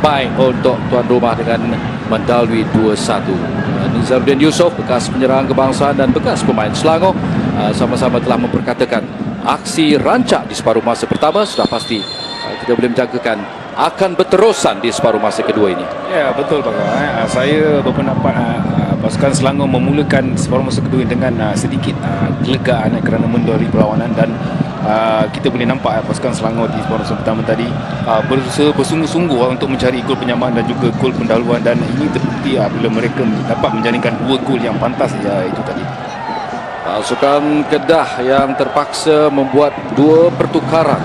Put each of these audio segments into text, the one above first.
baik untuk tuan rumah dengan mendalui 2-1. Nizardin Yusof, bekas penyerang kebangsaan dan bekas pemain Selangor, sama-sama telah memperkatakan aksi rancak di separuh masa pertama sudah pasti kita boleh menjangkakan akan berterusan di separuh masa kedua ini. Ya, betul Pak. Saya berpendapat pasukan Selangor memulakan separuh masa kedua dengan sedikit kelegaan kerana mendoari perlawanan, dan kita boleh nampak pasukan Selangor di separuh masa pertama tadi berusaha bersungguh-sungguh untuk mencari gol penyamaan dan juga gol pendahuluan, dan ini terbukti bila mereka dapat menjaringkan 2 gol yang pantas itu tadi. Pasukan Kedah yang terpaksa membuat 2 pertukaran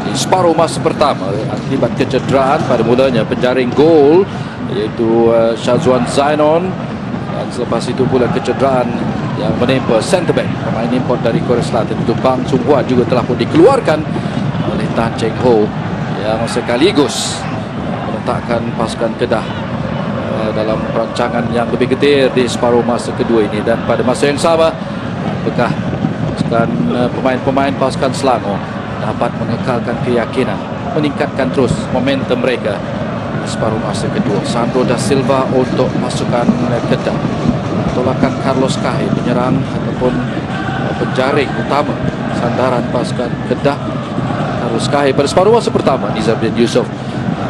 di separuh masa pertama akibat kecederaan pada mulanya penjaring gol iaitu Syazwan Zainon, dan selepas itu pula kecederaan yang menimpa centre back pemain import dari Korea Selatan itu Bang Chung Hua juga telah pun dikeluarkan oleh Tan Cheng Ho yang sekaligus meletakkan pasukan Kedah dalam perancangan yang lebih getir di separuh masa kedua ini. Dan pada masa yang sama, apakah pasukan pemain-pemain pasukan Selangor dapat mengekalkan keyakinan, meningkatkan terus momentum mereka di separuh masa kedua. Sandro da Silva untuk pasukan Kedah, tolakan Carlos Cahe, penyerang ataupun penjaring utama sandaran pasukan Kedah. Carlos Cahe pada separuh masa pertama, Nizardin Yusof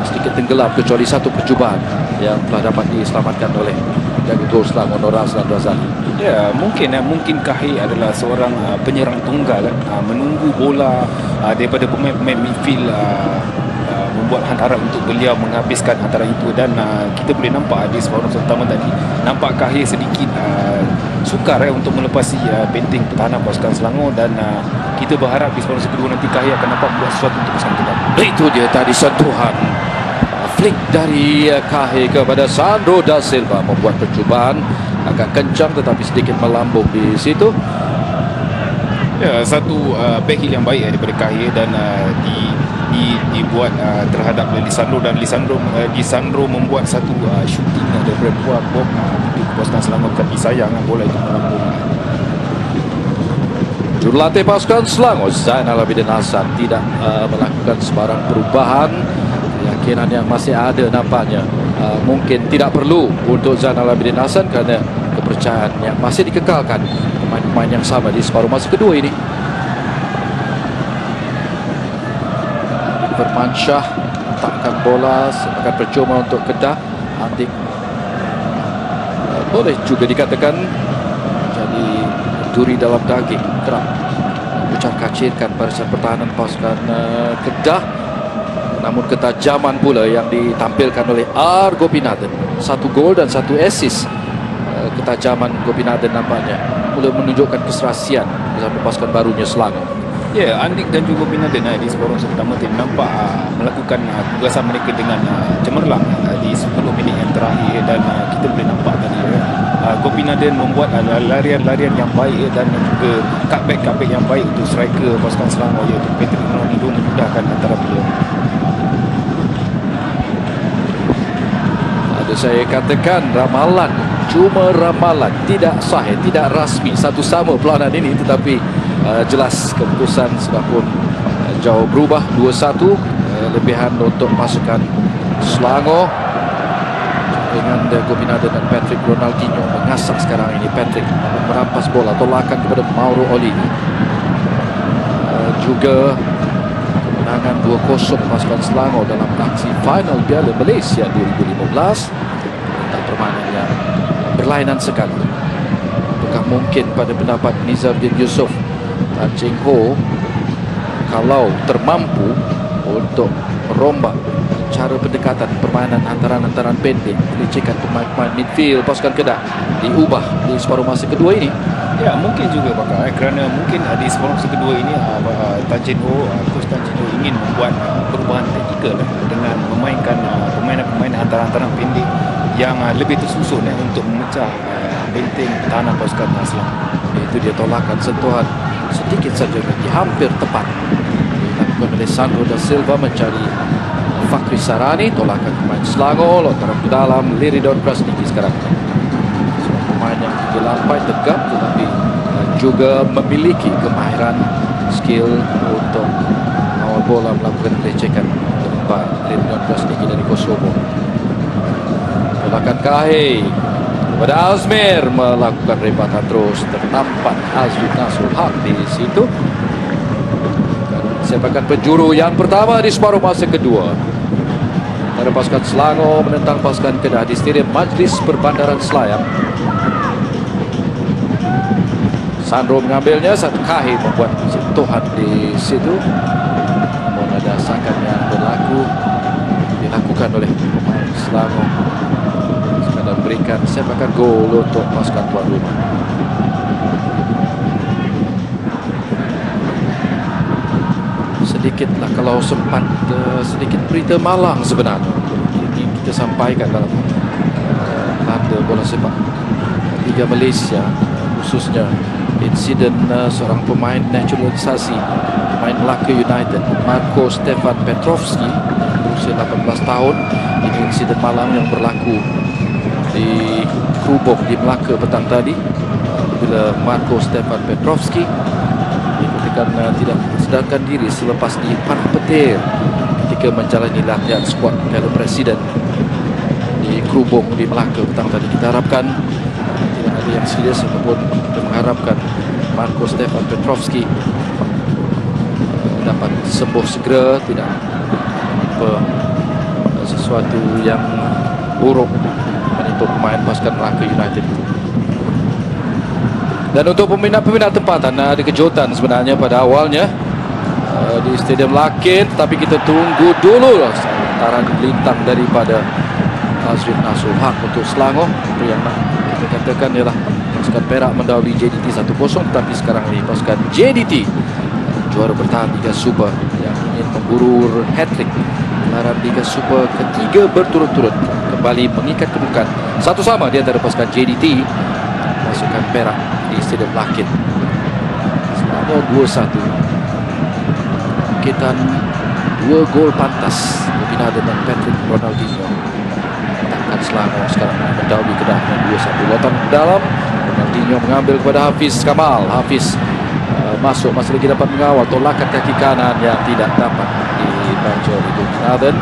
sedikit tenggelam kecuali satu percubaan yang telah dapat diselamatkan oleh jaga gol Selangor Nur Azlan Razali. Ya, mungkin Cahe adalah seorang penyerang tunggal, menunggu bola daripada pemain-pemain midfield membuat hantaran untuk beliau menghabiskan hantaran itu, dan kita boleh nampak di separuh pertama tadi nampak Cahe sedikit sukar untuk melepasi benteng pertahanan pasukan Selangor, dan kita berharap di separuh kedua nanti Cahe akan dapat buat sesuatu untuk pasukan Kedah. Itu dia tadi sentuhan flick dari Cahe kepada Sandro da Silva membuat percubaan agak kencang tetapi sedikit melambung di situ. Ya, satu back heel yang baik daripada Cahe, dan dibuat terhadap Lisandro, dan Lisandro membuat satu shooting daripada buah bom itu pasukan Selangor bukan disayang bola itu melambung. Jurulatih pasukan Selangor Zainal Abidin Hassan tidak melakukan sebarang perubahan. Keyakinan yang masih ada nampaknya mungkin tidak perlu untuk Zainal Abidin Hassan kerana kepercayaan yang masih dikekalkan pemain-pemain yang sama di separuh masa kedua ini. Firman Shah letakkan bola sebagai percuma untuk Kedah. Andik boleh juga dikatakan jadi duri dalam daging, kerap ucar kacirkan barisan pertahanan pasukan Kedah. Namun ketajaman pula yang ditampilkan oleh R. Gopinathan, 1 gol dan 1 assist. Ketajaman Gopinathan nampaknya mula menunjukkan keserasian bersama pasukan barunya Selangor. Ya, Andik dan juga Gopinathan di separuh pertama nampak melakukan tugasan mereka dengan cemerlang di 10 minit yang terakhir, dan kita boleh nampak tadi Gopinathan membuat larian-larian yang baik dan juga cutback yang baik untuk striker pasukan Selangor iaitu Patrick Ronaldo, memudahkan antara beliau. Saya katakan ramalan, cuma ramalan, tidak sahih, tidak rasmi satu sama perlawanan ini, tetapi jelas keputusan sudah pun jauh berubah. 2-1 lebihan untuk pasukan Selangor. Dengan Gopinathan dan Patrick Ronaldinho mengasak sekarang ini. Patrick merampas bola, tolakan kepada Mauro Olini. Juga kemenangan 2-0 pasukan Selangor dalam aksi final Piala Malaysia 2015. Permainan yang berlainan sekali. Apakah mungkin pada pendapat Nizardin Yusof, Tan Cheng Ho kalau termampu untuk merombak cara pendekatan permainan hantaran-hantaran pendek, lecehkan pemain-pemain midfield pasukan Kedah diubah di separuh masa kedua ini? Ya, mungkin juga Pak, kerana mungkin di separuh masa kedua ini Tan Cheng Ho, Coach Tan Cheng Ho ingin membuat perubahan taktikal dengan memainkan pemain-pemain hantaran-hantaran pendek yang lebih tersusun untuk memecah benteng pertahanan pasukan Selangor. Itu dia tolakan sentuhan sedikit saja lagi, hampir tepat dilakukan oleh Sandro da Silva mencari Fakri Sarani. Tolakan pemain Selangor, lontaran ke dalam Liridon Krasniki sekarang. Seorang pemain yang tinggi lampai, tegap tetapi juga memiliki kemahiran skill untuk mengawal bola, melakukan pelecehan nampak Leon Krasniki dari Kosovo. Tolakan Kahei kepada Azmir, melakukan rebatan terus, ternampak Azri Nasul Haq di situ. Sepakan penjuru yang pertama di separuh masa kedua. Antara pasukan Selangor menentang pasukan Kedah di Stadium Majlis Perbandaran Selayang. Sandro mengambilnya saat Kahei membuat sentuhan di situ. Namun ada sakan yang dilakukan oleh pemain Selangor sekadar berikan sepakan gol untuk pasukan tuan rumah. Sedikitlah kalau sempat sedikit berita malang sebenarnya ini kita sampaikan dalam tanda bola sepak Liga Malaysia, khususnya insiden seorang pemain naturalisasi pemain Melaka United, Marco Stefan Petrovski, berusia 18 tahun. Ini insiden malam yang berlaku di Krubong di Melaka petang tadi, bila Marco Stefan Petrovski ketika tidak sedarkan diri selepas dipanah petir ketika menjalani latihan skuad Piala Presiden di Krubong di Melaka petang tadi. Kita harapkan tidak ada yang serius ataupun kita mengharapkan Marco Stefan Petrovski dapat sembuh segera, tidak sesuatu yang buruk untuk pemain pasukan Melaka United. Dan untuk peminat-peminat tempatan, ada kejutan sebenarnya pada awalnya di Stadium Lakit, tapi kita tunggu dulu lah santaran lintang daripada Azri Nasul Haq untuk Selangor. Itu yang nak kita katakan ialah pasukan Perak mendahului JDT 1-0, tetapi sekarang ini pasukan JDT juara bertahan Liga Super yang ingin memburu hat-trick gelaran Liga Super ketiga berturut-turut kembali mengikat kedudukan 1-1 di antara pasukan JDT pasukan Perak di Stadium Lakit. Selangor 2-1. Bangkitan 2 gol pantas dibina dengan Patrick Ronaldinho. Menangkan Selangor sekarang mendahului Kedah dengan 2-1. Lotan dalam, Ronaldinho mengambil kepada Hafiz Kamal. Hafiz masuk, masih lagi dapat mengawal tolakan kaki kanan yang tidak dapat dibaca oleh Bin Laden.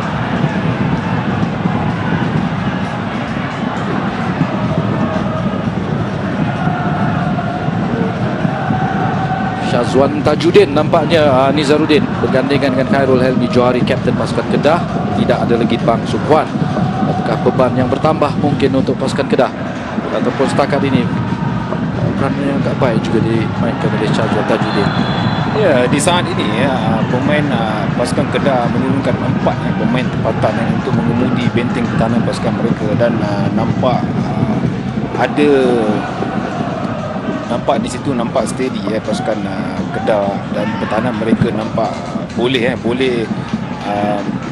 Syazwan Tajudin nampaknya Nizaruddin bergandengan dengan Khairul Helmi Johari, kapten pasukan Kedah. Tidak ada lagi Bang Sukwan. Apakah beban yang bertambah mungkin untuk pasukan Kedah ataupun setakat ini perannya agak baik juga dimainkan oleh Syazwan Tajudin. Ya, di saat ini pemain pasukan Kedah menurunkan 4 pemain tempatan untuk mengemudi benteng pertahanan pasukan mereka, dan nampak di situ nampak steady pasukan Kedah, dan pertahanan mereka nampak boleh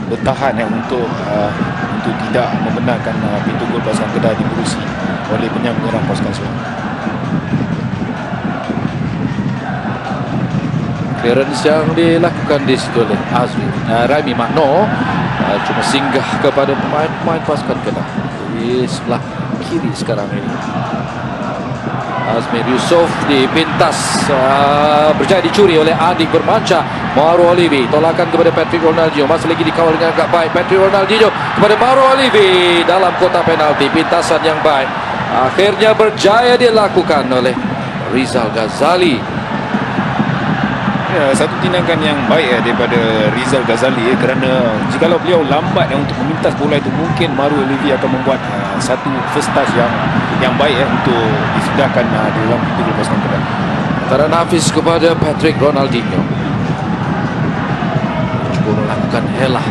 bertahan untuk tidak membenarkan pintu gol pasukan Kedah diberusi oleh penyerang pasukan Selangor. Clearance yang dilakukan di situ oleh Raimi Makno cuma singgah kepada pemain pasukan Kedah di sebelah kiri sekarang ini. Azmir Yusof dipintas, berjaya dicuri oleh Adik Bermanca. Mauro Olivi tolakan kepada Patrick Ronaldinho, masih lagi dikawal dengan agak baik. Patrick Ronaldinho kepada Mauro Olivi dalam kotak penalti. Pintasan yang baik akhirnya berjaya dilakukan oleh Rizal Ghazali. Ya, satu tindakan yang baik daripada Rizal Ghazali, kerana jikalau beliau lambat untuk memintas bola itu, mungkin Mauro Olivi akan membuat satu first touch yang baik untuk disudahkan di dalam pintu gol pasukan Kedah. Antara Hafiz kepada Patrick Ronaldinho, cuba melakukan helah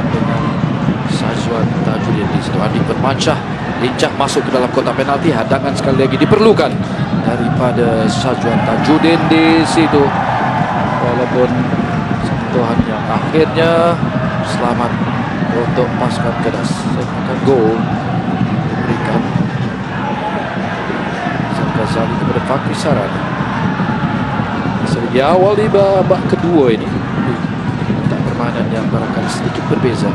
dengan Syazwan Tajudin di situ. Adik Bermancah lincah masuk ke dalam kotak penalti. Hadangan sekali lagi diperlukan daripada Syazwan Tajudin di situ, walaupun sentuhan yang akhirnya selamat untuk pasukan Kedah. Sepakan gol diberikan Ghazali kepada Fakri Saran. Di awal di babak kedua ini tak permainan yang barangkali sedikit berbeza,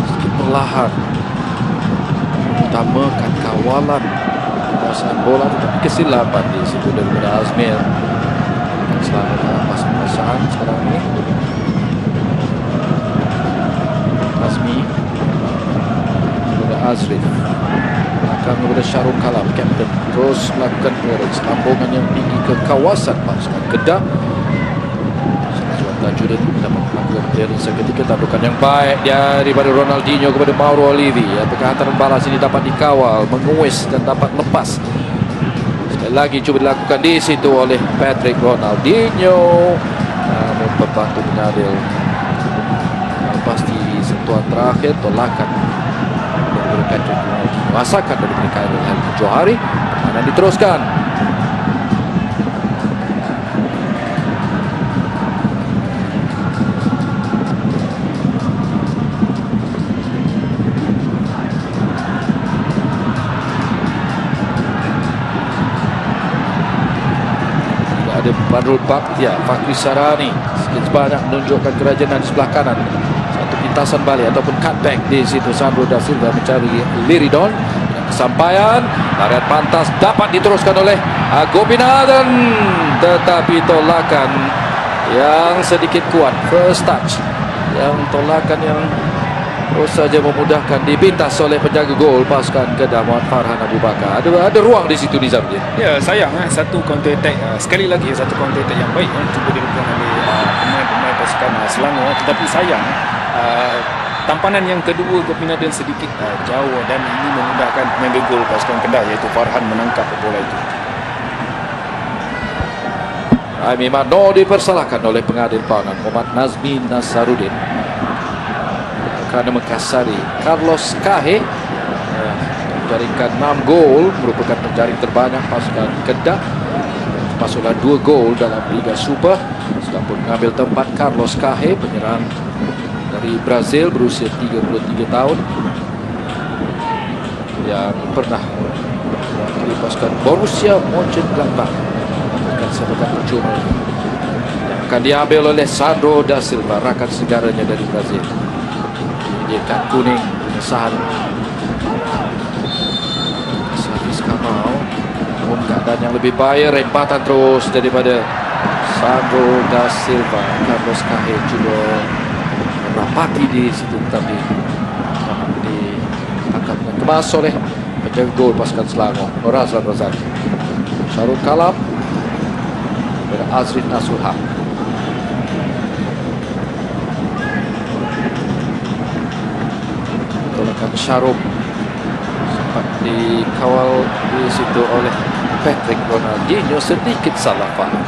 sedikit perlahan utamakan kawalan penguasaan bola, tetapi kesilapan di situ daripada Azmir yang selalu pas-pasan sekarang ini. Azmi kepada Azrif, akan kepada Syarul Kalam, kapten, terus melakukan clearance, lambungan yang tinggi ke kawasan pasukan Kedah. Syazwan Tajuddin dapat melakukan clearance seketika, tandukan yang baik daripada Ronaldinho kepada Mauro Olivi. Apakah hantaran balas ini dapat dikawal, menguis dan dapat lepas? Sekali lagi cuba dilakukan di situ oleh Patrick Ronaldinho, namun pembantu pengadil pasti sentuhan terakhir tolakan dari Patrick Ronaldinho, masakan dari Khairul Helmi Johari. Permainan diteruskan. Ada Badrul Baktia, Fakri Sarani sedikit sebanyak menunjukkan kerajinan di sebelah kanan. Satu pintasan balik ataupun cutback di situ. Sandro da Silva mencari Liridon. Kesampaian, larian pantas dapat diteruskan oleh Gopinathan, tetapi tolakan yang sedikit kuat, first touch, yang tolakan yang terus saja memudahkan, dipintas oleh penjaga gol pasukan Kedah, Muhammad Farhan Abu Bakar. Ada ruang di situ, Nizamudin. Ya, sayang satu counter attack, sekali lagi satu counter attack yang baik cuba dilakukan oleh pemain-pemain pasukan Selangor, tetapi sayang tampanan yang kedua Gopinathan sedikit jauh, dan ini memudahkan pemain gol pasukan Kedah iaitu Farhan menangkap bola itu. Aimi Mano dipersalahkan oleh pengadil pawanan Muhammad Nazmi Nasaruddin kerana mengkasari Carlos Kahe. Menjaringkan 6 gol, merupakan penjaring terbanyak pasukan Kedah, masuklah 2 gol dalam Liga Super. Sudah pun mengambil tempat Carlos Kahe, penyerang dari Brazil berusia 33 tahun yang pernah mewakili pasukan Borussia Mönchengladbach. Akan sebagai percuma yang akan diambil oleh Sandro da Silva, rakan segaranya dari Brazil. Kad kuning, pengesahan servis Kamau, namun keadaan yang lebih baik, rempatan terus daripada Sandro da Silva. Carlos Kahe juga merapati di situ, tapi diangkat dan kemas oleh penjaga gol pasukan Selangor, Razlan Razaki. Syarul Kalam kepada Azrin Nasuha. Tolakan Syarul sempat dikawal di situ oleh Patrick Ronaldinho, sedikit salah faham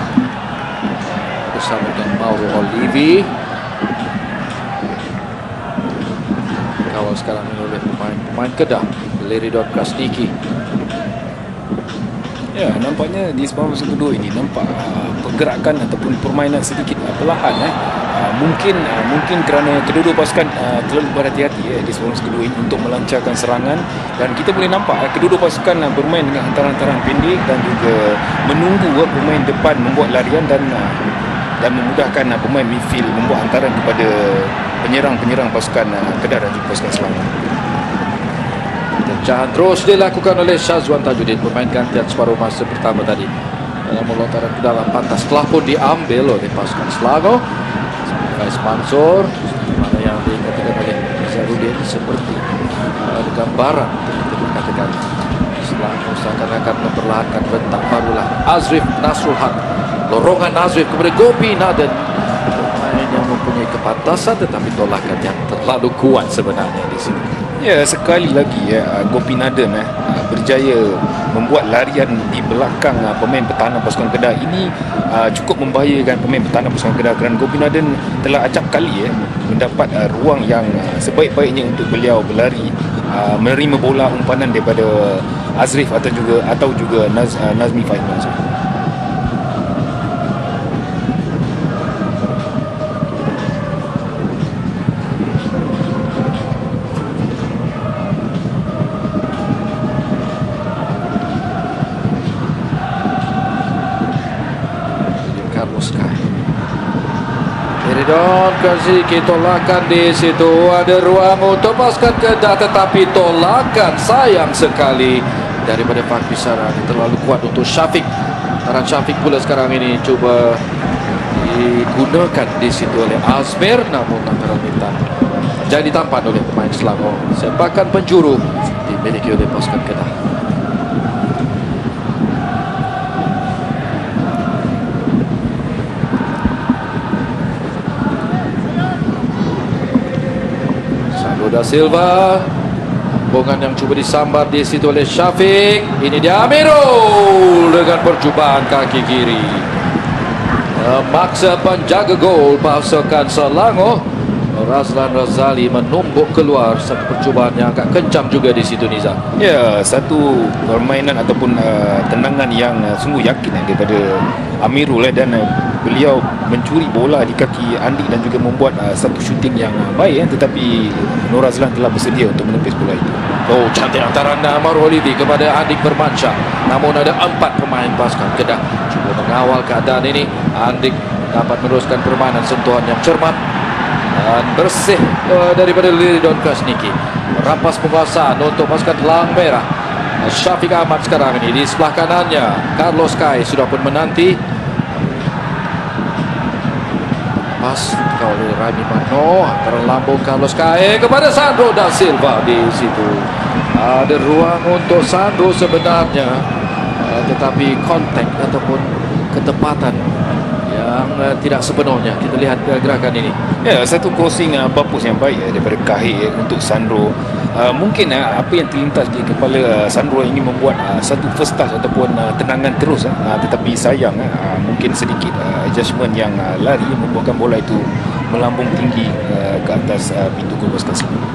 bersama dengan Mauro Olivi. Kawal sekarang ini oleh pemain Kedah, Liridon Krasniki. Ya, nampaknya di separuh masa kedua ini nampak pergerakan ataupun permainan sedikit perlahan. Mungkin kerana kedua-dua pasukan terlalu berhati-hati di separuh masa kedua ini untuk melancarkan serangan, dan kita boleh nampak kedua-dua pasukan bermain dengan hantaran-hantaran pendek dan juga menunggu pemain depan membuat larian dan memudahkan pemain midfield membuat hantaran kepada penyerang-penyerang pasukan Kedah dan juga pasukan Selangor. Terjahan terus dilakukan oleh Syazwan Tajuddin, pemain gantian separuh masa pertama tadi. Dalam melontaran ke dalam pantas telah pun diambil oleh pasukan Selangor. Faiz Mansur, mana yang dikatakan oleh Nasaruddin seperti gambaran kita katakan Selangor seakan-akan memperlahankan bentak. Barulah Azrif Nasrul Haq, lorongan Azrif kepada Gopinathan, pemain yang mempunyai kepantasan tetapi tolakan yang terlalu kuat sebenarnya di sini. Ya, sekali lagi Gopinathan berjaya membuat larian di belakang pemain pertahanan pasukan Kedah. Ini cukup membahayakan pemain pertahanan pasukan Kedah kerana Gopinathan telah acap kali mendapat ruang yang sebaik-baiknya untuk beliau berlari, menerima bola umpanan daripada Azrif atau juga Nazmi Faiz Mansur. Liridon Krasniki, tolakan di situ, ada ruang untuk pasukan Kedah tetapi tolakan sayang sekali daripada Fakri Sarani, terlalu kuat untuk Syafiq. Taran Syafiq pula sekarang ini cuba digunakan di situ oleh Azmir, namun lantaran minta jadi tampan oleh pemain Selangor. Sepakan penjuru dimiliki oleh pasukan Kedah. Sandro da Silva, hubungan yang cuba disambar di situ oleh Syafiq. Ini dia Amirul dengan percubaan kaki kiri. Memaksa penjaga gol pasukan Selangor. Razlan Razali menumbuk keluar satu percubaan yang agak kencang juga di situ, Niza. Ya, satu permainan ataupun tendangan yang sungguh yakin daripada Amirul dan beliau mencuri bola di kaki Andik dan juga membuat satu shooting yang baik tetapi Nur Razlan telah bersedia untuk menepis bola itu. Oh, cantik hantaran Maruf Olivi kepada Andik Bermansyah. Namun ada 4 pemain pasukan Kedah cuba mengawal keadaan ini. Andik dapat meneruskan permainan sentuhan yang cermat dan bersih daripada Liridon Krasniki. Merampas penguasaan untuk pasukan Telang Merah. Syafiq Ahmad sekarang ini di sebelah kanannya. Carlos Kai sudah pun menanti. Pas oleh Rami Mano, antara lambung Carlos Kai kepada Sandro da Silva di situ. Ada ruang untuk Sandro sebenarnya, tetapi kontak ataupun ketepatan yang tidak sepenuhnya. Kita lihat gerakan ini. Ya, satu crossing bapus yang baik daripada Kahir untuk Sandro. Mungkin apa yang terlintas di kepala Sandro ini membuat satu first touch ataupun tendangan terus, tetapi sayang mungkin sedikit adjustment yang lari membuatkan bola itu melambung tinggi ke atas pintu gol pasukan Selangor.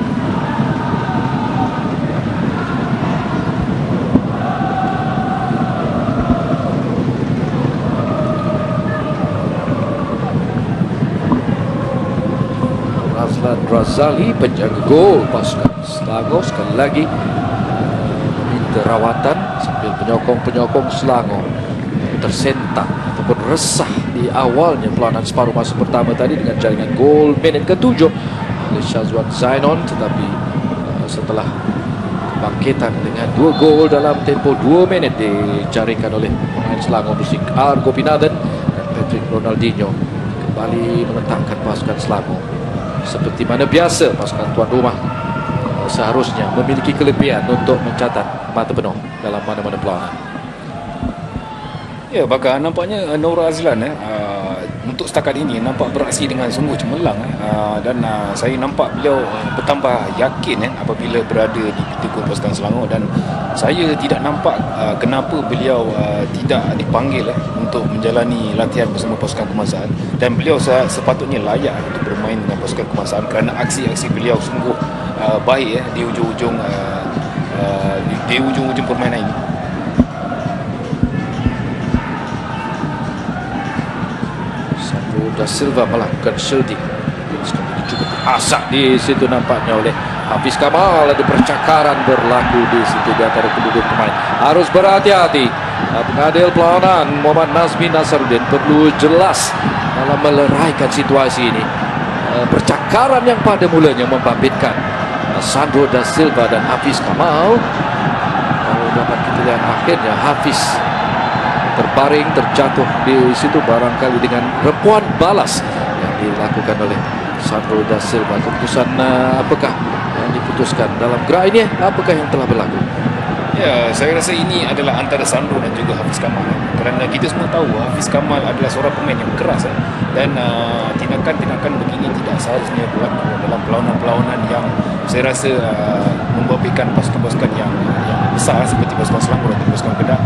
Razlan Razali penjaga gol pasukan Selangor sekali lagi meminta rawatan sambil penyokong-penyokong Selangor tersentak ataupun resah di awalnya perlawanan separuh masa pertama tadi dengan jaringan gol minit ke-7 oleh Syazwan Zainon, tetapi setelah bangkitan dengan 2 gol dalam tempoh 2 minit dijaringkan oleh pemain Selangor Musik Argo Pinadhan dan Patrick Ronaldinho kembali menetapkan pasukan Selangor seperti mana biasa pasukan tuan rumah seharusnya memiliki kelebihan untuk mencatat mata penuh dalam mana-mana perlawanan. Ya, bahkan nampaknya Nur Razlan untuk setakat ini nampak beraksi dengan sungguh cemerlang dan saya nampak beliau bertambah yakin apabila berada di pintu gol pasukan Selangor, dan saya tidak nampak kenapa beliau tidak dipanggil untuk menjalani latihan bersama pasukan kebangsaan, dan beliau sepatutnya layak untuk bermain dengan pasukan kebangsaan kerana aksi-aksi beliau sungguh baik di ujung-ujung permainan ini. Sandro da Silva melakukan shielding. Cuba asak di situ nampaknya oleh Hafiz Kamal. Ada percakaran berlaku di situ di antara kedua pemain. Harus berhati-hati. Pengadil perlawanan Muhammad Nazmi Nasaruddin perlu jelas dalam meleraikan situasi ini. Percakaran yang pada mulanya membabitkan Sandro da Silva dan Hafiz Kamal, kalau dapat kita lihat akhirnya Hafiz terbaring, terjatuh di situ barangkali dengan rempuan balas yang dilakukan oleh Sandro da Silva. Keputusan apakah yang diputuskan dalam gerak ini? Apakah yang telah berlaku? Ya, saya rasa ini adalah antara Sandro dan juga Hafiz Kamal, kerana kita semua tahu Hafiz Kamal adalah seorang pemain yang keras dan tindakan-tindakan begini tidak seharusnya berlaku dalam perlawanan-perlawanan yang saya rasa membabitkan pasukan-pasukan yang besar seperti pasukan Selangor dan pasukan Kedah.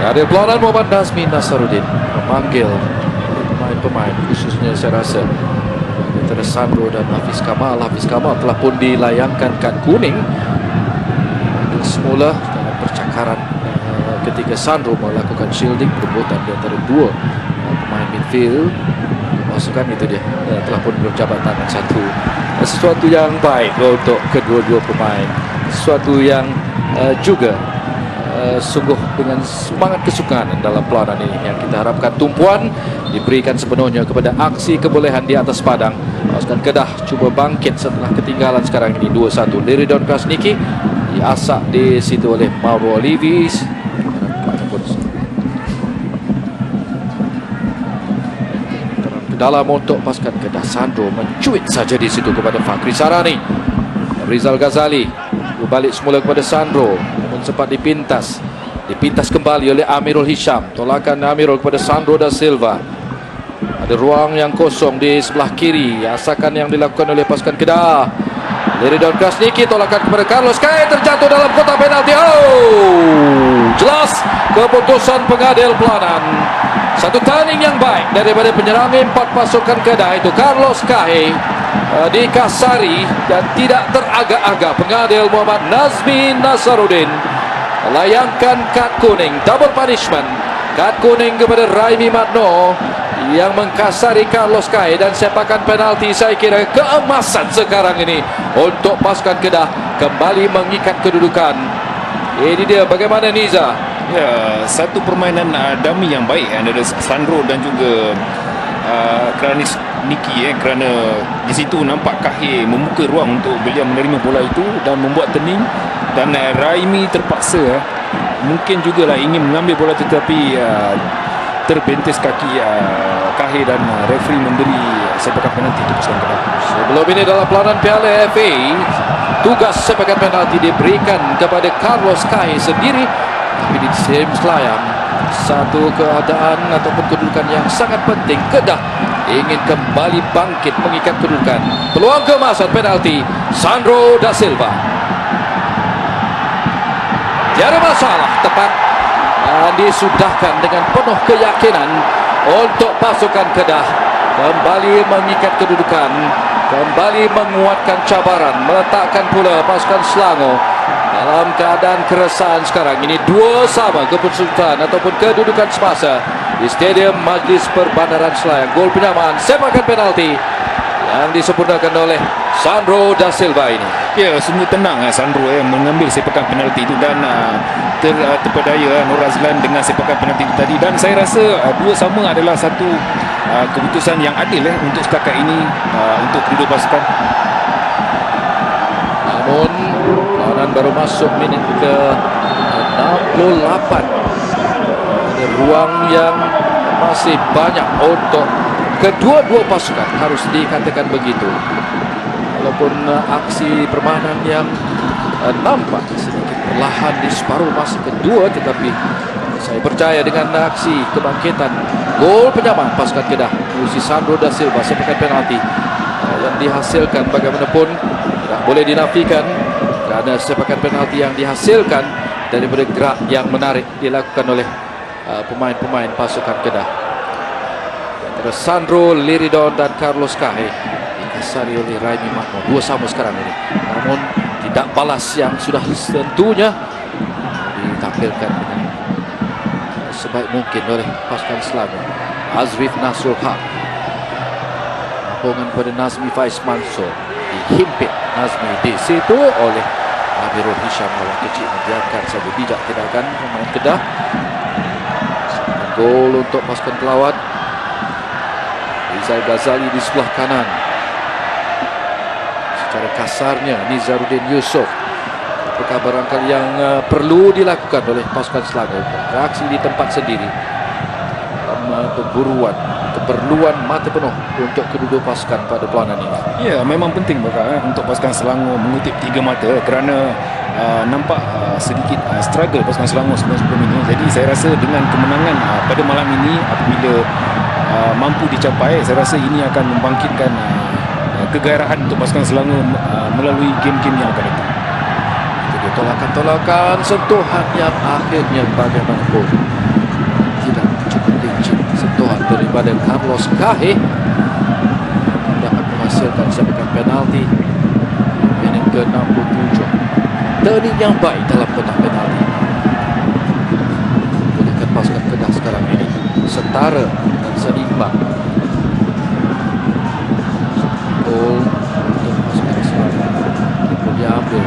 Ada perlawanan Muhammad Nazmi Nasaruddin memanggil pemain-pemain, khususnya saya rasa antara Sandro dan Hafiz Kamal. Hafiz Kamal telah pun dilayangkan kad kuning semula dalam percakaran ketika Sandro melakukan shielding perebutan di antara dua pemain midfield pasukan itu. Dia telah pun berjabat tangan satu, sesuatu yang baik untuk kedua-dua pemain, sesuatu yang juga sungguh dengan semangat kesukaan dalam pelawanan ini yang kita harapkan tumpuan diberikan sepenuhnya kepada aksi kebolehan di atas padang. Pasukan Kedah cuba bangkit setelah ketinggalan sekarang ini 2-1. Liridon Krasniki diasak di situ oleh Mauro Olivis. Ke dalam untuk pasukan Kedah. Sandro mencuit saja di situ kepada Fakri Sarani. Rizal Ghazali berbalik semula kepada Sandro, namun sempat dipintas kembali oleh Amirul Hisham. Tolakan Amirul kepada Sandro da Silva. Ada ruang yang kosong di sebelah kiri. Asakan yang dilakukan oleh pasukan Kedah. Liridon Krasniki, tolakan kepada Carlos Kai, terjatuh dalam kotak penalti. Oh, jelas keputusan pengadil pelawanan. Satu turning yang baik daripada penyerang empat pasukan Kedah itu Carlos Kai. Dikasari dan tidak teragak-agak pengadil Muhammad Nazmi Nasaruddin melayangkan kad kuning, double punishment, kad kuning kepada Raimi Matno yang mengkasari Carlos Kai, dan sepakan penalti. Saya kira keemasan sekarang ini untuk pasukan Kedah kembali mengikat kedudukan. Ini dia, bagaimana Niza? Ya, satu permainan dummy yang baik antara Sandro dan juga Kranis Niki, kerana di situ nampak Kahir membuka ruang untuk beliau menerima bola itu dan membuat turning, dan Raimi terpaksa mungkin jugalah ingin mengambil bola tetapi terbentis kaki Kahir dan referee memberi sepakan penalti untuk pasukan Kedah. Sebelum ini dalam pelawanan Piala FA, tugas sepakan penalti diberikan kepada Carlos Kai sendiri, tapi di same selayang satu keadaan ataupun kedudukan yang sangat penting. Kedah ingin kembali bangkit mengikat kedudukan. Peluang keemasan penalti Sandro da Silva. Tiada masalah, tepat dan disudahkan dengan penuh keyakinan untuk pasukan Kedah kembali mengikat kedudukan, kembali menguatkan cabaran, meletakkan pula pasukan Selangor dalam keadaan keresahan sekarang ini. 2-2 keputusan ataupun kedudukan semasa di Stadium Majlis Perbandaran Selayang. Gol penyamaan sepakan penalti yang disempurnakan oleh Sandro da Silva ini. Ya, sungguh tenang Sandro mengambil sepakan penalti itu dan terpedaya Nur Azlan dengan sepakan penalti itu tadi, dan saya rasa 2-2 adalah satu keputusan yang adil untuk setakat ini untuk kedua pasukan. Namun lawanan baru masuk minit ke 68. Ada ruang yang masih banyak untuk kedua-dua pasukan, harus dikatakan begitu. Walaupun aksi permainan yang nampak sedikit perlahan di separuh masa kedua, tetapi saya percaya dengan aksi kebangkitan gol penyamaan pasukan Kedah melalui Sandro da Silva sepakan penalti yang dihasilkan, bagaimanapun tidak boleh dinafikan kerana sepakan penalti yang dihasilkan daripada gerak yang menarik dilakukan oleh pemain-pemain pasukan Kedah. Antara Sandro, Liridon dan Carlos Kai dikasari oleh Raimi Matno. 2-2 sekarang ini, namun tidak balas yang sudah tentunya ditampilkan dengan sebaik mungkin oleh pasukan Selangor. Azrif Nasrul Haq, hubungan pada Nazmi Faiz Mansur, dihimpit Nazmi di situ oleh Amirul Hisham. Lawan kecil membiarkan saja, bijak tindakan pemain Kedah. Gol untuk pasukan pelawat. Rizal Ghazali di sebelah kanan. Secara kasarnya Nizaruddin Yusof. Apakah barangkali yang perlu dilakukan oleh pasukan Selangor? Reaksi di tempat sendiri dalam pemburuan, keperluan mata penuh untuk kedua pasukan pada pelawanan ini. Ya, memang penting untuk pasukan Selangor mengutip 3 mata kerana nampak sedikit struggle pasukan Selangor sebelum ini. Jadi saya rasa dengan kemenangan pada malam ini, apabila mampu dicapai, saya rasa ini akan membangkitkan kegairahan untuk pasukan Selangor melalui game-game yang akan datang. Jadi tolakan-tolakan, sentuhan yang akhirnya bagaimanapun tidak cukup licin. Sentuhan daripada Carlos Kai dapat menghasilkan sepakan penalti minit ke-67. Turning yang baik dalam kotak penalti. Gunakan pasukan Kedah sekarang ini setara dan seimbang. Gol untuk pasukan Selangor diambil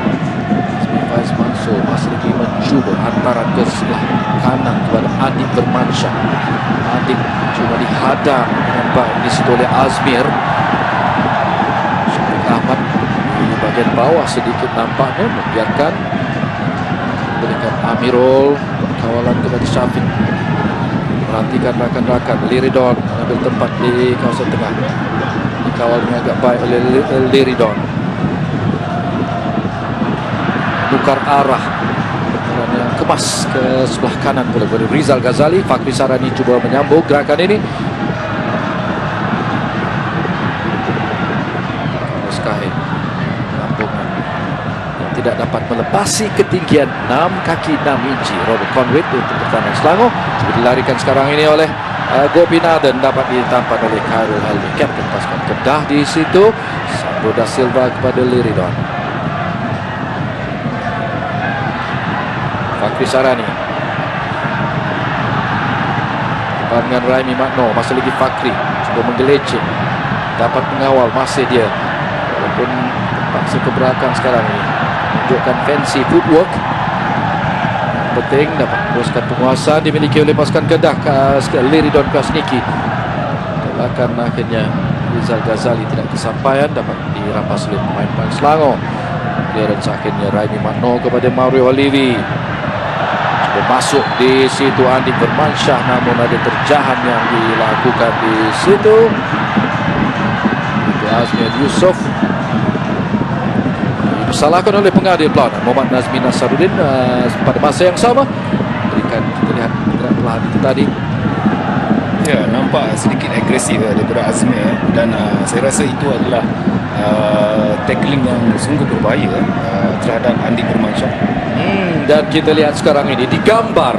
Faiz Mansur, masih lagi mencuba hantaran ke sebelah kanan kepada Andik Bermansyah. Andik cuma dihadang dengan baik di situ oleh Azmir. Syafiq Ahmad di bahagian bawah sedikit nampaknya membiarkan berikan Amirul kawalan kepada Syafiq. Perhatikan rakan-rakan. Liridon mengambil tempat di kawasan tengah, dikawalnya agak baik oleh Liridon. Tukar arah dan yang kemas ke sebelah kanan oleh Rizal Ghazali. Fakri Sarani cuba menyambung gerakan ini. Muskahid sambungan yang tidak dapat melepasi ketinggian 6 kaki 6 inci Robert Conway untuk pertahanan Selangor. Cuba dilarikan sekarang ini oleh Gopinathan, dapat ditampan oleh Khairul Helmi, kapten pasukan Kedah di situ. Sandro Da Silva kepada Liridon. Fakri Sarani depan dengan Raimi Makno. Masih lagi Fakri cuba menggelecek, dapat mengawal, masih dia walaupun terpaksa ke belakang sekarang ini, menunjukkan fancy footwork. Yang penting dapat teruskan penguasaan dimiliki oleh pasukan Kedah. Liridon Krasniki ke belakang, akhirnya Rizal Ghazali tidak kesampaian, dapat dirampas oleh pemain-pemain Selangor. Clearance akhirnya Raimi Makno kepada Mario Olivi. Masuk di situ Andik Bermansyah, namun ada terjahan yang dilakukan di situ. Itu Azmir Yusof disalahkan oleh pengadil pelawanan Muhammad Nazmi Nasaruddin. Pada masa yang sama berikan, kita lihat gerak pelari itu tadi. Ya, nampak sedikit agresif daripada Azmir, dan saya rasa itu adalah tackling yang sungguh berbahaya terhadap Andik Bermansyah. Dan kita lihat sekarang ini digambar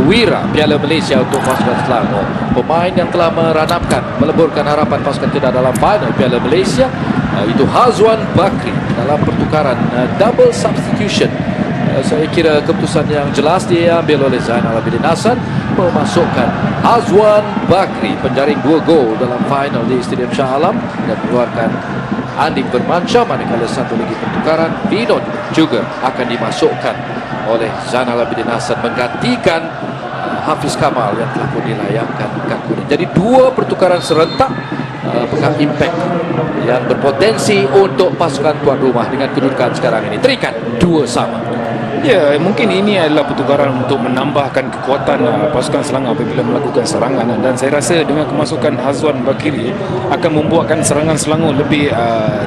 Wira Piala Malaysia untuk pasukan Selangor. Pemain yang telah meranapkan, meleburkan harapan pasukan Kedah dalam final Piala Malaysia, itu Hazwan Bakri dalam pertukaran double substitution. Saya kira keputusan yang jelas diambil oleh Zainal Abidin Hasan, memasukkan Hazwan Bakri penjaring 2 gol dalam final di Stadium Shah Alam, dan mengeluarkan Andik Bermansyah. Manakala satu lagi pertukaran, Vinod juga akan dimasukkan oleh Zainal Abidin Hasan menggantikan Hafiz Kamal yang telah pun dilayangkan kad kuning. Jadi 2 pertukaran serentak pegang impact yang berpotensi untuk pasukan tuan rumah dengan kedudukan sekarang ini terikat 2 sama. Ya, mungkin ini adalah pertukaran untuk menambahkan kekuatan pasukan Selangor apabila melakukan serangan, dan saya rasa dengan kemasukan Hazwan Bakri akan membuatkan serangan Selangor lebih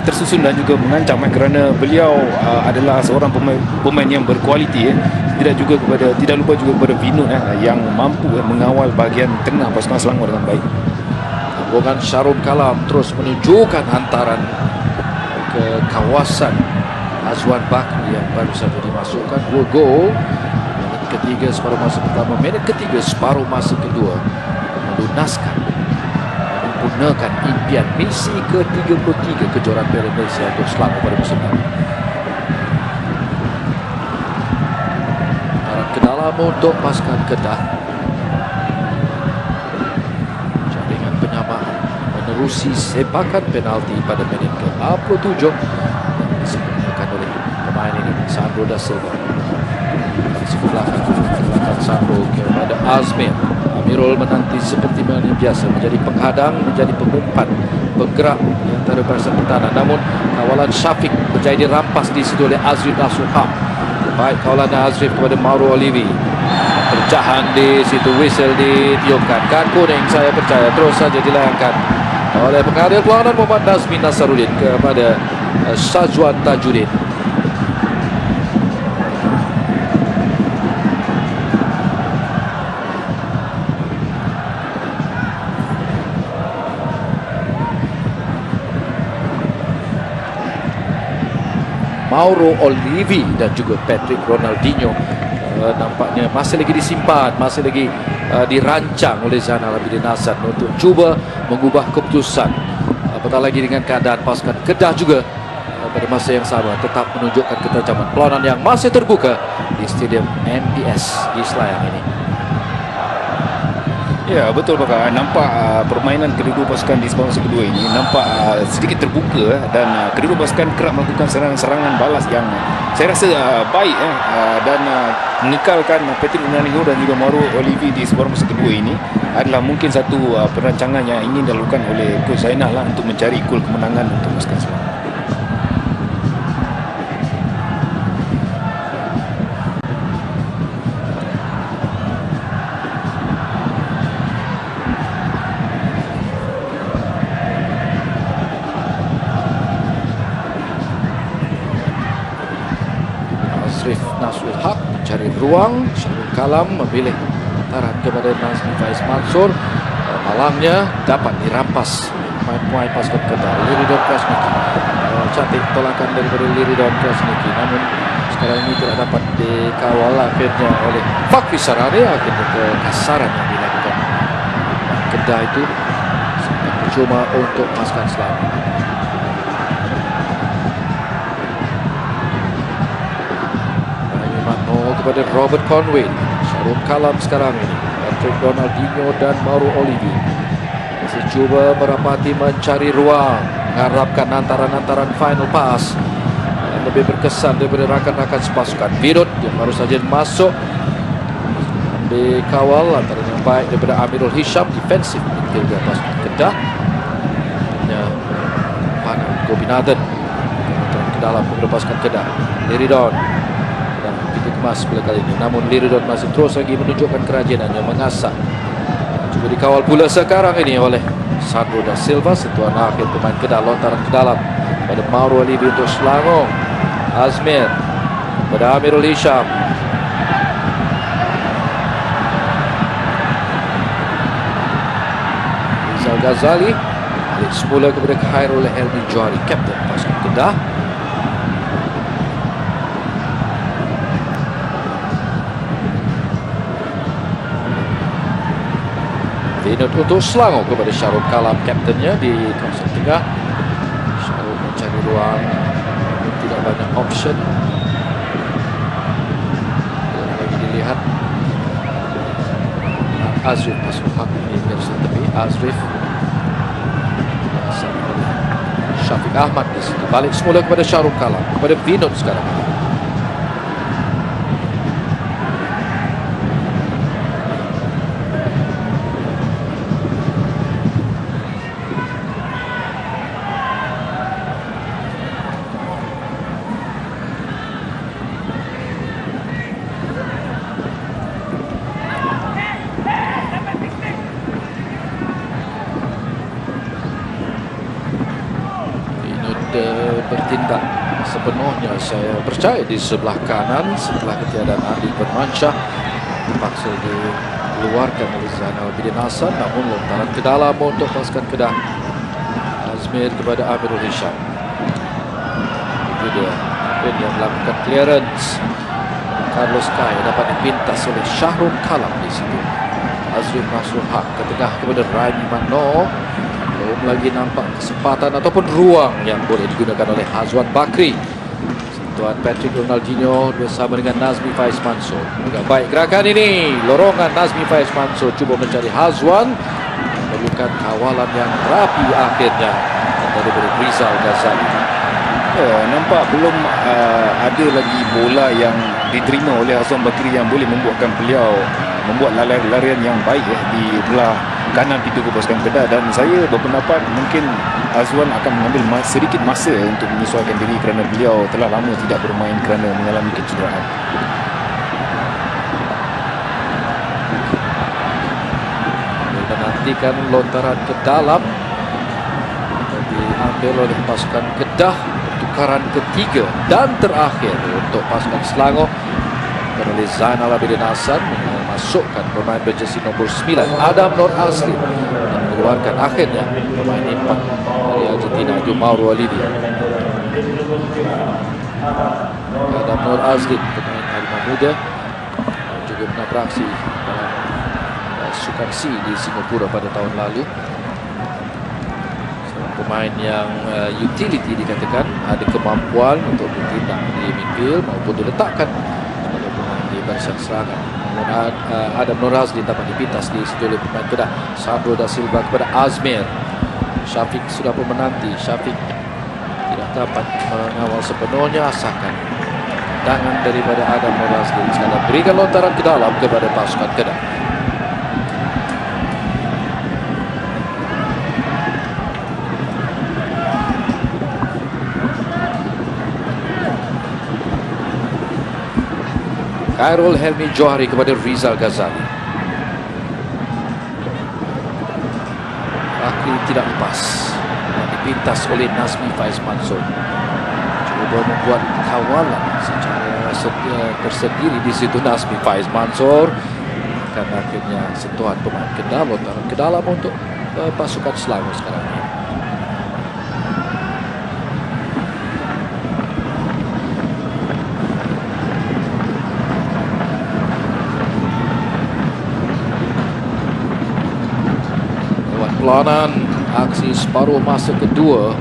tersusun dan juga mengancam, kerana beliau adalah seorang pemain yang berkualiti. Tidak lupa juga kepada Vinod yang mampu mengawal bahagian tengah pasukan Selangor dengan baik. Sambungan Syarul Kalam terus menunjukkan hantaran ke kawasan Azwan Bakri yang baru saja dimasukkan 2 gol. Minit ketiga separuh masa pertama, minit ketiga separuh masa kedua, melunaskan, menggunakan impian misi ke-33 kejuaraan Piala Malaysia untuk Selangor pada musim ini. Arah ke dalam untuk pasukan Kedah. Jaringan penyamaan menerusi sepakan penalti pada minit ke-67 oleh pemain ini, Sandro Da Silva. Belakang Sandro kepada Azmir. Amirul menanti seperti mana biasa, menjadi penghadang, menjadi pengumpan, penggerak di antara barisan pertahanan. Namun kawalan Syafiq berjaya dirampas di situ oleh Azrif Asuhab. Baik kawalan Azrif kepada Mauro Olivi. Terjahan di situ, whistle ditiupkan. Kad kuning saya percaya terus saja dilayangkan oleh pengadil pelawanan Muhammad Nazmi Nasaruddin kepada Syazwan Tajuddin. Mauro Olivi dan juga Patrick Ronaldinho nampaknya masih lagi disimpan, masih lagi dirancang oleh Zainal Abidin Hasan untuk cuba mengubah keputusan. Apatah lagi dengan keadaan pasukan Kedah juga pada masa yang sama tetap menunjukkan ketajaman perlawanan yang masih terbuka di Stadium MBS di Selayang ini. Ya, betul Pak. Nampak permainan kedua-dua pasukan di separuh masa kedua ini nampak sedikit terbuka dan kedua-dua pasukan kerap melakukan serangan-serangan balas yang saya rasa baik dan mengekalkan Patrick Ronaldo dan juga Mauro Olivi di separuh masa kedua ini adalah mungkin satu perancangan yang ingin dilakukan oleh Coach Zainal lah untuk mencari gol kemenangan untuk pasukan Selangor. Azrif Nasrul Haq mencari ruang. Syahrul Kalam memilih hantaran kepada Nazmi Faiz Mansur. Malangnya dapat dirampas pemain-pemain pasukan Kedah. Liridon Krasniki, cantik tolakan daripada Liridon Krasniki, namun sekarang ini tidak dapat dikawal akhirnya oleh Fakri Sarari. Akhirnya kekasaran yang dilakukan Kedah itu sangat percuma untuk pasukan Selangor. Kepada Robert Conway, Syahrul Kalam sekarang ini, Patrick Ronaldinho dan Mauro Olivi masih cuba merapati mencari ruang, mengharapkan hantaran-hantaran final pass yang lebih berkesan daripada rakan-rakan sepasukan. Virut yang baru saja masuk ambil kawal antara yang baik daripada Amirul Hisham, defensif midfielder pasukan Kedah. Panan Gobinathan ke dalam kepada pasukan Kedah. Liridon emas pada kali ini, namun Liridon masih terus lagi menunjukkan kerajinannya, mengasah. Juga dikawal pula sekarang ini oleh Sandro da Silva. Sentuhan akhir pemain Kedah, lontaran ke dalam pada Mauro Olivi untuk Selangor. Azmir pada Amirul Hisham. Rizal Ghazali balik semula kepada Khairul Helmi Johari, kapten pasukan Kedah. Vinod untuk Selangor kepada Syahrul Kalam, kaptennya di kawasan tengah. Syahrul mencari ruang, tidak banyak option. Lagi dilihat Azrif masuk hak di garis tepi. Azrif Syafiq Ahmad di situ. Balik semula kepada Syahrul Kalam, kepada Vinod sekarang. Bertindak sepenuhnya, saya percaya, di sebelah kanan setelah ketiadaan Adi Bermansyah. Terpaksa dikeluarkan oleh Zainal Abidin Hasan, namun lontaran ke dalam untuk pasukan Kedah. Azmir kepada Amirul Hisham. Itu dia yang melakukan clearance. Carlos Kai dapat dipintas oleh Syahrul Kalam di situ. Azrif Nasrul Haq ke tengah kepada Raimi Mano. Belum lagi nampak kesempatan ataupun ruang yang boleh digunakan oleh Hazwan Bakri. Sentuhan Patrick Ronaldinho bersama dengan Nazmi Faiz Mansur. Agak baik gerakan ini. Lorongan Nazmi Faiz Mansur cuba mencari Hazwan, memerlukan kawalan yang rapi akhirnya daripada Rizal Ghazali. Nampak belum ada lagi bola yang diterima oleh Hazwan Bakri yang boleh membuatkan beliau membuat larian yang baik di belah kanan pintu ke pasukan Kedah, dan saya berpendapat mungkin Azwan akan mengambil sedikit masa untuk menyesuaikan diri kerana beliau telah lama tidak bermain kerana mengalami kecederaan. Menantikan lontaran ke dalam diambil oleh pasukan Kedah. Pertukaran ketiga dan terakhir untuk pasukan Selangor oleh Zainal Abidin Hasan, memasukkan pemain berjersey nombor 9 Adam Nur Azli dan mengeluarkan akhirnya pemain impak dari Argentina itu Mauro Olivi. Adam Nur Azli, pemain Harimau Muda, juga pernah beraksi dalam Sukan C di Singapura pada tahun lalu. Pemain yang utility, dikatakan ada kemampuan untuk bertindak di midfield maupun diletakkan sebagai pemain di barisan serangan. namun Adam Norazli dapat dipintas di situ oleh pemain Kedah. Sandro da Silva kepada Azmir. Syafiq sudah pun menanti. Syafiq tidak dapat mengawal sepenuhnya, asakan tangan daripada Adam Norazli. Sekarang berikan lontaran ke dalam kepada pasukan Kedah. Khairul Helmi Johari kepada Rizal Ghazali. Fakri tidak lepas, dipintas oleh Nazmi Faiz Mansur. Cuba membuat kawalan secara tersendiri di situ Nazmi Faiz Mansur. Karena akhirnya sentuhan pemain Kedah, lontaran ke dalam untuk pasukan Selangor sekarang ini. Perlawanan aksi separuh masa kedua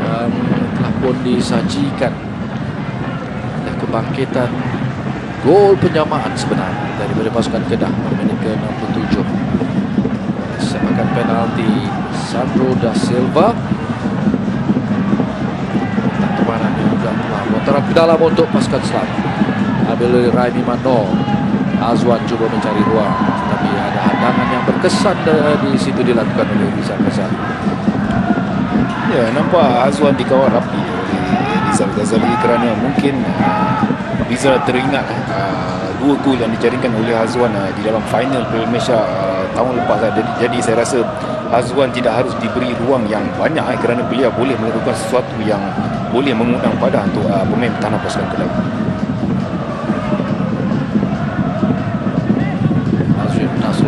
yang telah pun disajikan oleh kebangkitan gol penyamaan sebenarnya daripada pasukan Kedah pada minit ke-67. Sepakan penalti Sandro da Silva. Permainan juga telah lontaran ke dalam untuk pasukan Selangor. Ambil oleh Raimi Mano. Azwan cuba mencari ruang, tetapi ada hadangan yang berkesan di situ dilakukan oleh Rizal Ghazali. Ya, nampak Azwan dikawal rapi oleh Rizal Ghazali kerana mungkin Rizal teringat dua gol yang dijaringkan oleh Azwan di dalam final Piala Malaysia tahun lepas. Jadi saya rasa Azwan tidak harus diberi ruang yang banyak kerana beliau boleh melakukan sesuatu yang boleh mengundang padah untuk pemain pertahanan pasukan Kedah.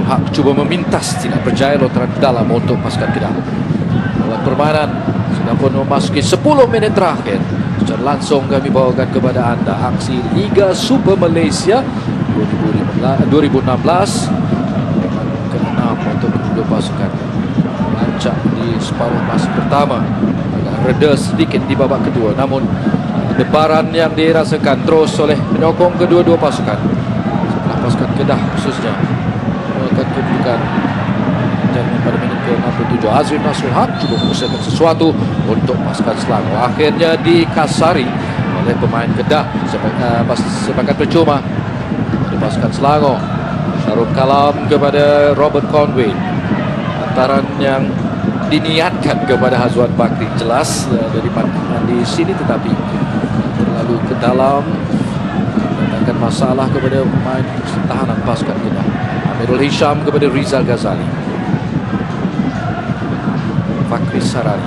Hak cuba memintas, tidak berjaya, lontaran ke dalam untuk pasukan Kedah. Dalam permainan sudah pun memasuki 10 minit terakhir. Secara langsung kami bawakan kepada anda aksi Liga Super Malaysia 2016 ke-6 untuk kedua pasukan. Lancak di separuh masa pertama, agak reda sedikit di babak kedua, namun debaran yang dirasakan terus oleh penyokong kedua-dua pasukan. Setelah pasukan Kedah khususnya melakukan kedudukan jaringan pada minit ke-67. Azrin Nasrul Haq cuba mengusahakan sesuatu untuk pasukan Selangor. Akhirnya dikasari oleh pemain Kedah sepakan percuma dari pasukan Selangor. Syarul Kalam kepada Robert Conway. Antaran yang diniatkan kepada Hazwan Bakri jelas dari pandangan di sini, tetapi terlalu ke dalam mendatangkan masalah kepada pemain pertahanan pasukan Kedah. Amirul Hisham kepada Rizal Ghazali. Fakri Sarari.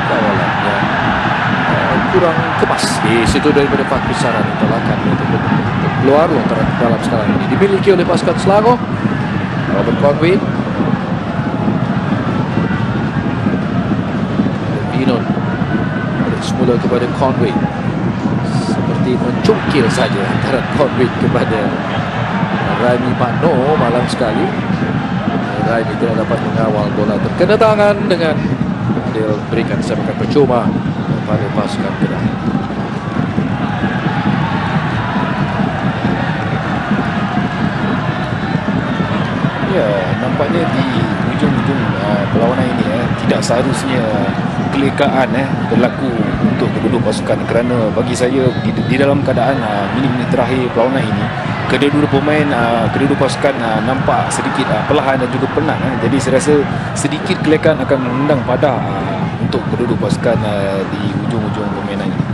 Kawalan yang kurang kemas di situ daripada Fakri Sarari. Tolakan untuk keluar lontaran ke dalam sekarang ini dimiliki oleh pasukan Selangor. Robert Conway. Binun. Semula kepada Conway. Seperti mencungkil saja antara Conway kepada Raimi Mano malam sekali. Raimi tidak dapat mengawal bola, terkena tangan dengan dia berikan sepakan percuma kepada pasukan Kedah. Ya, nampaknya di ujung-ujung perlawanan ini tidak seharusnya kelekaan berlaku untuk kedua pasukan, kerana bagi saya di dalam keadaan minit-minit terakhir perlawanan ini kedua-dua pemain, kedua-dua pasukan nampak sedikit perlahan dan juga penat. Jadi saya rasa sedikit kelekaan akan mengundang padah untuk kedua-dua pasukan di ujung-ujung permainan ini.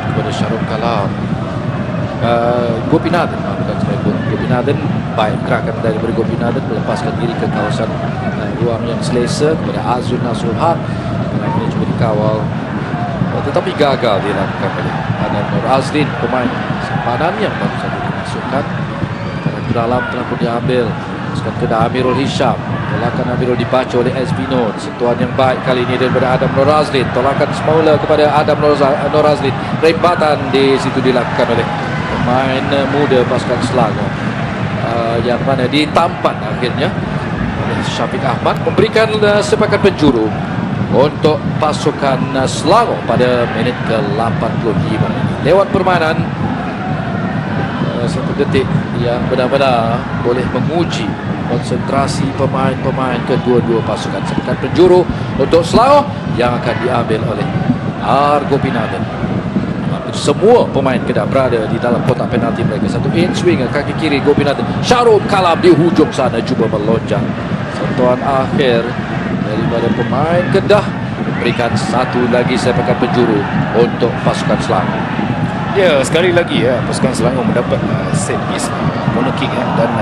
Kepada Syarul Kalam, Gopinathan, Gopinathan baik gerakan daripada Gopinathan melepaskan diri ke kawasan ruang yang selesa kepada Azrin Nasrul Haq. Ini cuba dikawal tetapi gagal dilakukan oleh Adam Nur Azlin, pemain simpanan yang baru saja dimasukkan. Ke dalam telah pun diambil pasukan Kedah. Amirul Hisham, tolakan Amirul dibaca oleh Esbino. Sentuhan yang baik kali ini daripada Adam Nur Azlin. Tolakan semula kepada Adam Nur Azlin. Rembatan di situ dilakukan oleh pemain muda pasukan Selangor, yang mana ditampan akhirnya oleh Syafiq Ahmad, memberikan sepakan penjuru untuk pasukan Selangor pada minit ke-85 lewat permainan. Satu detik yang benar-benar boleh menguji konsentrasi pemain-pemain kedua-dua pasukan. Sepakan penjuru untuk Selangor yang akan diambil oleh Gopinathan. Hampir semua pemain Kedah berada di dalam kotak penalti mereka. Satu in swinger kaki kiri Gopinathan. Syarul Kalam di hujung sana cuba melonjak. Sentuhan akhir daripada pemain Kedah berikan satu lagi sepakan penjuru untuk pasukan Selangor. Ya, sekali lagi ya, pasukan Selangor mendapat set piece corner kick dan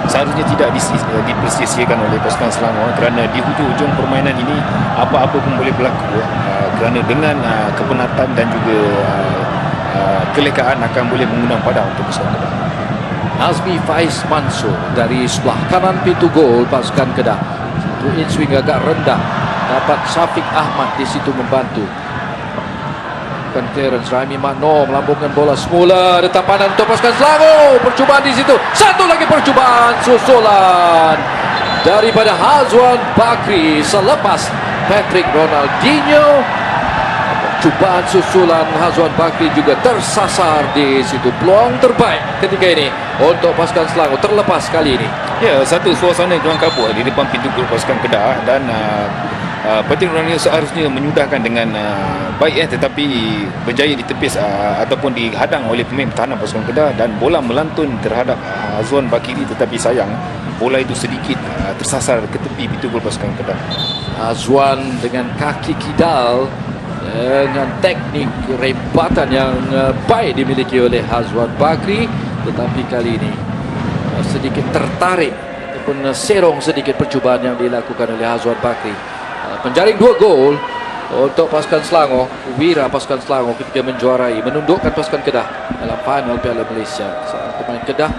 seharusnya tidak dipersisikan oleh pasukan Selangor kerana di hujung-hujung permainan ini apa-apa pun boleh berlaku kerana dengan kepenatan dan juga kelekaan akan boleh mengundang padang untuk pasukan Kedah. Azmi Faiz Mansur dari sebelah kanan pintu gol pasukan Kedah. Satu in swing agak rendah. Dapat Syafiq Ahmad di situ membantu. Bukan clearance. Rahmi Makno melambungkan bola semula. Ada tampanan untuk pasukan Selangor. Percubaan di situ. Satu lagi percubaan susulan daripada Hazwan Bakri selepas Patrick Ronaldinho. Cubaan susulan Hazwan Bakri juga tersasar di situ. Peluang terbaik ketika ini untuk pasukan Selangor terlepas kali ini. Ya, satu suasana kelang kabut di depan pintu gol pasukan Kedah dan Patrick Ronaldinho seharusnya menyudahkan dengan baik tetapi berjaya ditepis ataupun dihadang oleh pemain pertahanan pasukan Kedah dan bola melantun terhadap Hazwan Bakri tetapi sayang bola itu sedikit tersasar ke tepi pintu gol pasukan Kedah. Hazwan dengan kaki kidal dengan teknik rebatan yang baik dimiliki oleh Hazwan Bakri, tetapi kali ini sedikit tertarik ataupun serong sedikit percubaan yang dilakukan oleh Hazwan Bakri. Penjaring 2 gol untuk pasukan Selangor. Wira pasukan Selangor ketika menjuarai, menundukkan pasukan Kedah dalam final Piala Malaysia. Seorang pemain Kedah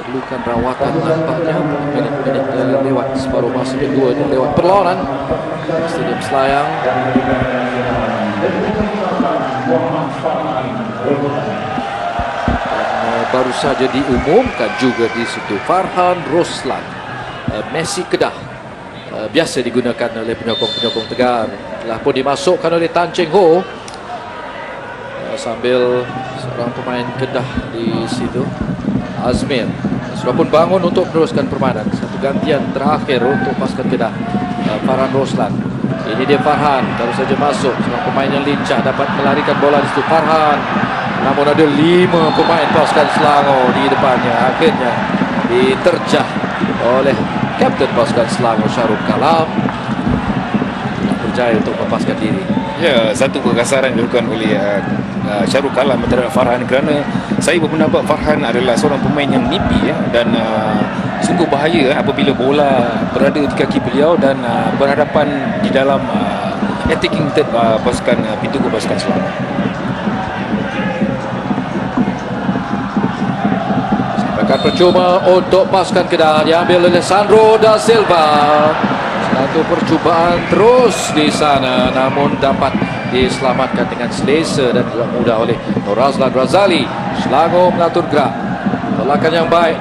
perlukan rawatan nampaknya. Minit-minit lewat separuh masa kedua ni lewat perlawanan Stadium Selayang. Dan baru saja diumumkan juga di situ Farhan Roslan, Messi Kedah, biasa digunakan oleh penyokong-penyokong Tegar, telah pun dimasukkan oleh Tan Cheng Ho sambil seorang pemain Kedah di situ, Azmir, sudah pun bangun untuk meneruskan permainan. Satu gantian terakhir untuk pasukan Kedah, Farhan Roslan. Ini dia Farhan, baru saja masuk, seorang pemain yang lincah, dapat melarikan bola di situ Farhan. Namun ada 5 pemain pasukan Selangor di depannya. Akhirnya diterjah oleh kapten pasukan Selangor Syarul Kalam yang berjaya untuk melepaskan diri. Ya, satu kekasaran dilakukan oleh Syarul Kalam terhadap Farhan kerana saya berpendapat Farhan adalah seorang pemain yang nipi dan sungguh bahaya apabila bola berada di kaki beliau dan berhadapan di dalam attacking third pasukan pintu gol pasukan Selangor. Sepakan percuma untuk pasukan Kedah diambil oleh Sandro da Silva. Satu percubaan terus di sana namun dapat diselamatkan dengan selesa dan juga mudah oleh Nur Razlan Razali. Selangor mengatur gerak. Tolakan yang baik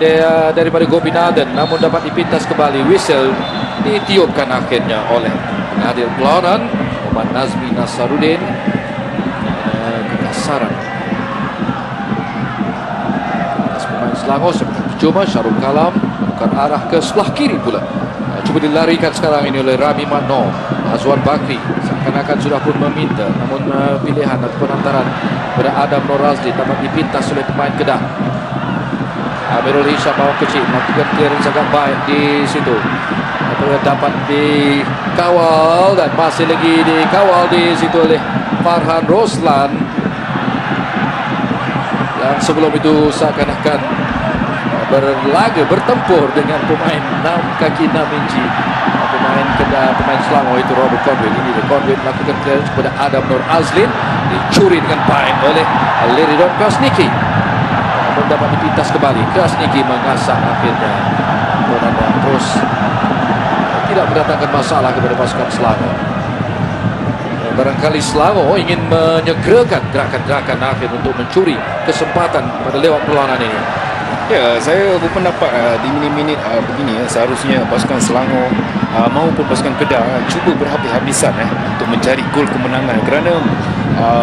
daripada Gopinathan namun dapat dipintas kembali. Whistle ditiupkan akhirnya oleh pengadil perlawanan Muhammad Nazmi Nasaruddin. Kekasaran pemain Selangor sepakan percuma. Syarul Kalam bukan arah ke sebelah kiri pula. Cuba dilarikan sekarang ini oleh Rahmi Makno. Hazwan Bakri seakan-akan sudah pun meminta namun pilihan atau penantaran pada Adam Nur Razli dapat dipintas oleh pemain Kedah. Amirul Hisham bawang kecil melakukan clearance agak baik di situ. Dapat dikawal dan masih lagi dikawal di situ oleh Farhan Roslan yang sebelum itu seakan-akan berlaga bertempur dengan pemain 6 kaki 6 inci pemain Kedah, pemain Selangor itu Robert Conway. Ini dia Conway melakukan clearance kepada Adam Nur Azlin, dicuri dengan baik oleh Liridon Krasniki namun dapat dipintas kembali. Krasniki mengasak akhirnya dan terus tidak mendatangkan masalah kepada pasukan Selangor. Barangkali Selangor ingin menyegerakan gerakan-gerakan akhir untuk mencuri kesempatan pada lewat perlawanan ini. Ya, saya berpendapat di minit-minit begini seharusnya pasukan Selangor maupun pasukan Kedah cuba berhabis-habisan untuk mencari gol kemenangan, kerana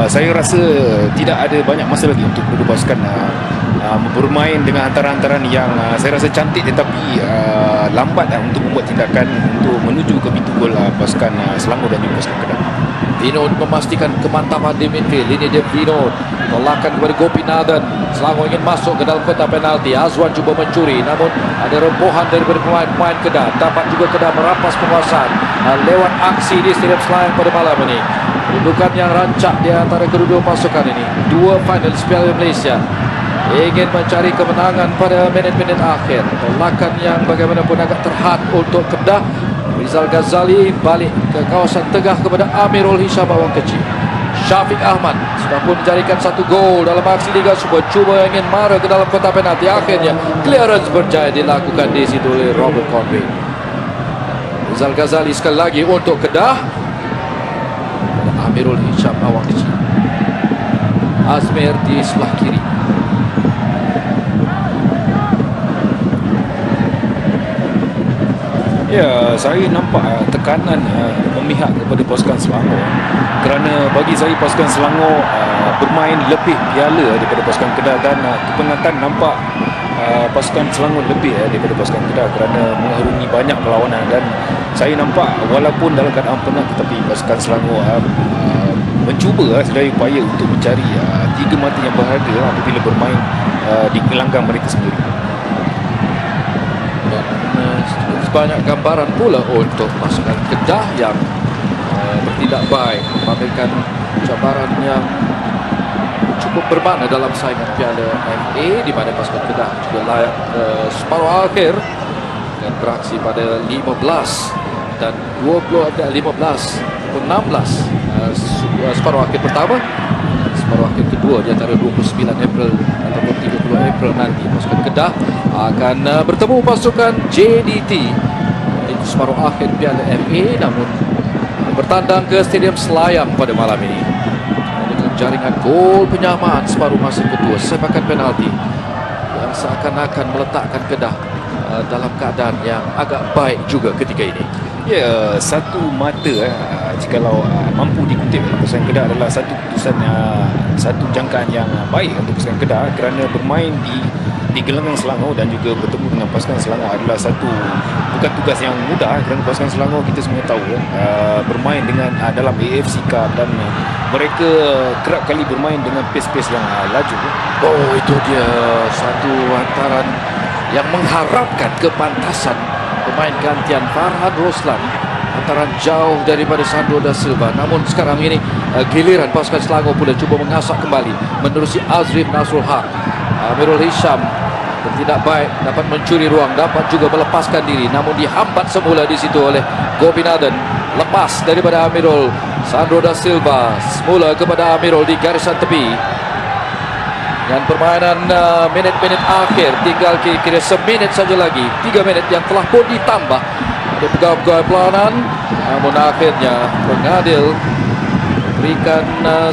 saya rasa tidak ada banyak masa lagi untuk kedua pasukan bermain dengan hantaran-hantaran yang saya rasa cantik tetapi lambat untuk membuat tindakan untuk menuju ke pintu gol pasukan Selangor dan juga pasukan Kedah. Vinod memastikan kemantapan di midfield. Ini dia Vinod, tolakan kepada Gopinathan. Selangor ingin masuk ke dalam kotak penalti. Azwan cuba mencuri, namun ada rempuhan daripada pemain-pemain Kedah. Dapat juga Kedah merampas penguasaan lewat aksi di Stadium Selayang pada malam ini. Kedudukan yang rancak di antara kedua pasukan ini. Dua finalis Piala Malaysia ingin mencari kemenangan pada minit-minit akhir. Tolakan yang bagaimanapun agak terhad untuk Kedah. Rizal Ghazali balik ke kawasan tengah kepada Amirul Hisham awang kecil. Syafiq Ahmad sudah pun menjadikan satu gol dalam aksi Liga Super. Cuba ingin mara ke dalam kotak penalti. Akhirnya clearance berjaya dilakukan di situ oleh Robert Conway. Rizal Ghazali sekali lagi untuk Kedah. Amirul Hisham awang kecil. Azmir di sebelah kiri. Ya, saya nampak tekanan memihak kepada pasukan Selangor, kerana bagi saya pasukan Selangor bermain lebih piala daripada pasukan Kedah, dan kepenatan nampak pasukan Selangor lebih daripada pasukan Kedah kerana mengharungi banyak perlawanan. Dan saya nampak walaupun dalam keadaan penat tetapi pasukan Selangor mencuba sedaya upaya untuk mencari 3 mata yang berharga apabila bermain di gelanggang mereka sendiri. Banyak gambaran pula untuk pasukan Kedah yang bertindak baik, memamerkan cabaran yang cukup bermakna dalam saingan Piala FA, di mana pasukan Kedah juga layak separuh akhir dan beraksi pada 15 dan 15 ataupun 16 separuh akhir pertama, separuh akhir kedua di antara 29 April ataupun 30 April nanti. Pasukan Kedah akan bertemu pasukan JDT di separuh akhir Piala FA, namun bertandang ke Stadium Selayang pada malam ini dengan jaringan gol penyamaan separuh masa kedua, sepakan penalti yang seakan-akan meletakkan Kedah dalam keadaan yang agak baik juga ketika ini. Ya, satu mata jikalau mampu dikutip pasukan Kedah adalah satu keputusan, satu jangkaan yang baik untuk pasukan Kedah, kerana bermain di gelanggang Selangor dan juga bertemu dengan pasukan Selangor adalah bukan tugas yang mudah, kerana pasukan Selangor kita semua tahu bermain dengan dalam AFC Cup, dan mereka kerap kali bermain dengan pace-pace yang laju. Oh, itu dia satu hantaran yang mengharapkan kepantasan pemain gantian Farhan Roslan, hantaran jauh daripada Sandro da Silva. Namun sekarang ini giliran pasukan Selangor pula cuba mengasak kembali menerusi Azrif Nasrul Haq. Amirul Hisham bertindak baik, dapat mencuri ruang, dapat juga melepaskan diri, namun dihambat semula di situ oleh Gopinathan. Lepas daripada Amirul, Sandro da Silva semula kepada Amirul di garisan tepi. Dan permainan minit-minit akhir, tinggal kira-kira seminit saja lagi, 3 minit yang telah pun ditambah. Ada pegawai pelawanan, namun akhirnya pengadil berikan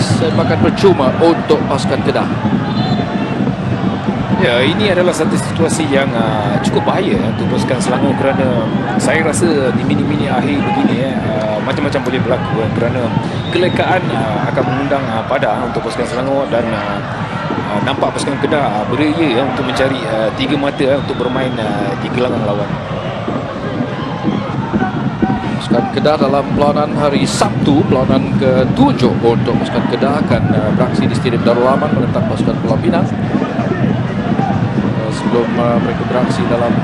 sepakan percuma untuk pasukan Kedah. Ya, ini adalah satu situasi yang cukup bahaya untuk pasukan Selangor, kerana saya rasa di minit-minit akhir begini macam-macam boleh berlaku, kerana kelekaan akan mengundang pada untuk pasukan Selangor, dan nampak pasukan Kedah beria untuk mencari 3 mata untuk bermain di gelanggang lawan. Pasukan Kedah dalam perlawanan hari Sabtu, perlawanan ke-7 untuk pasukan Kedah akan beraksi di Stadium Darul Aman menentang pasukan Pulau Pinang. Sebelum mereka beraksi dalam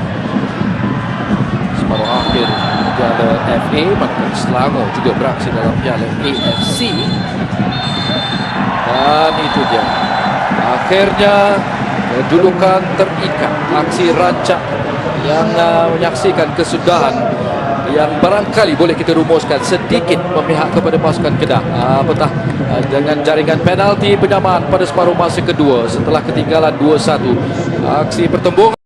separuh akhir Piala FA, manakala Selangor juga beraksi dalam Piala AFC. Dan itu dia, akhirnya kedudukan terikat. Aksi rancak yang menyaksikan kesudahan yang barangkali boleh kita rumuskan sedikit memihak kepada pasukan Kedah, apatah dengan jaringan penalti penyamaan pada separuh masa kedua setelah ketinggalan 2-1. Aksi pertembungan